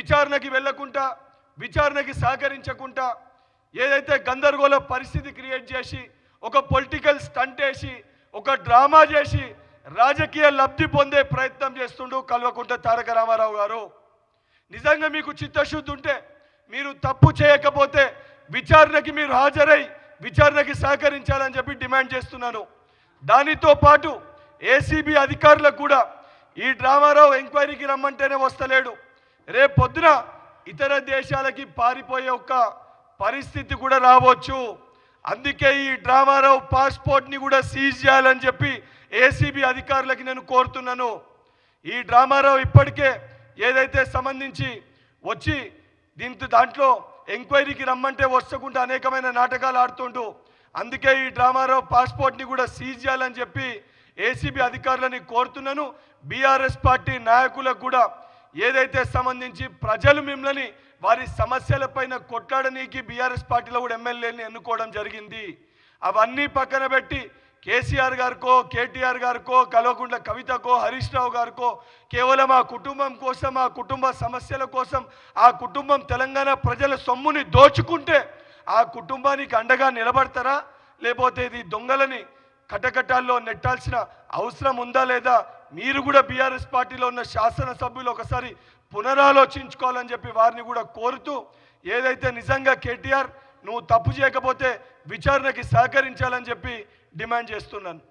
విచారణకి వెళ్ళకుండా విచారణకి సహకరించకుండా ఏదైతే గందరగోళ పరిస్థితి క్రియేట్ చేసి ఒక పొలిటికల్ స్టంట్ వేసి ఒక డ్రామా చేసి రాజకీయ లబ్ధి పొందే ప్రయత్నం చేస్తుండు కల్వకుంట్ల తారక రామారావు గారు. నిజంగా మీకు చిత్తశుద్ధి ఉంటే మీరు తప్పు చేయకపోతే విచారణకి మీరు హాజరై విచారణకి సహకరించాలని చెప్పి డిమాండ్ చేస్తున్నాను. దానితో పాటు ఏసీబీ అధికారులకు కూడా ఈ డ్రామారావు ఎంక్వైరీకి రమ్మంటేనే వస్తలేడు. రేపు పొద్దున ఇతర దేశాలకి పారిపోయే ఒక పరిస్థితి కూడా రావచ్చు. అందుకే ఈ డ్రామారావు పాస్పోర్ట్ని కూడా సీజ్ చేయాలని చెప్పి ఏసీబీ అధికారులకి నేను కోరుతున్నాను. ఈ డ్రామారావు ఇప్పటికే ఏదైతే సంబంధించి వచ్చి దాంట్లో ఎంక్వైరీకి రమ్మంటే వస్తకుండా అనేకమైన నాటకాలు ఆడుతుంటూ, అందుకే ఈ డ్రామారావు పాస్పోర్ట్ని కూడా సీజ్ చేయాలని చెప్పి ఏసీబీ అధికారులని కోరుతున్నాను. బీఆర్ఎస్ పార్టీ నాయకులకు కూడా ఏదైతే సంబంధించి ప్రజలు మిమ్మల్ని వారి సమస్యలపైన కొట్లాడనీకి బీఆర్ఎస్ పార్టీలో కూడా ఎమ్మెల్యేని ఎన్నుకోవడం జరిగింది. అవన్నీ పక్కన పెట్టి కేసీఆర్ గారికో కేటీఆర్ గారికో కల్వకుంట్ల కవితకో హరీష్ రావు గారికో కేవలం ఆ కుటుంబం కోసం ఆ కుటుంబ సమస్యల కోసం ఆ కుటుంబం తెలంగాణ ప్రజల సొమ్ముని దోచుకుంటే ఆ కుటుంబానికి అండగా నిలబడతారా, లేకపోతే ఇది దొంగలని కటకటాల్లో నెట్టాల్సిన అవసరం ఉందా లేదా? మీరు కూడా బీఆర్ఎస్ పార్టీలో ఉన్న శాసనసభ్యులు ఒకసారి పునరాలోచించుకోవాలని చెప్పి వారిని కూడా కోరుతూ, ఏదైతే నిజంగా కేటీఆర్ నువ్వు తప్పు చేయకపోతే విచారణకి సహకరించాలని చెప్పి డిమాండ్ చేస్తున్నాను.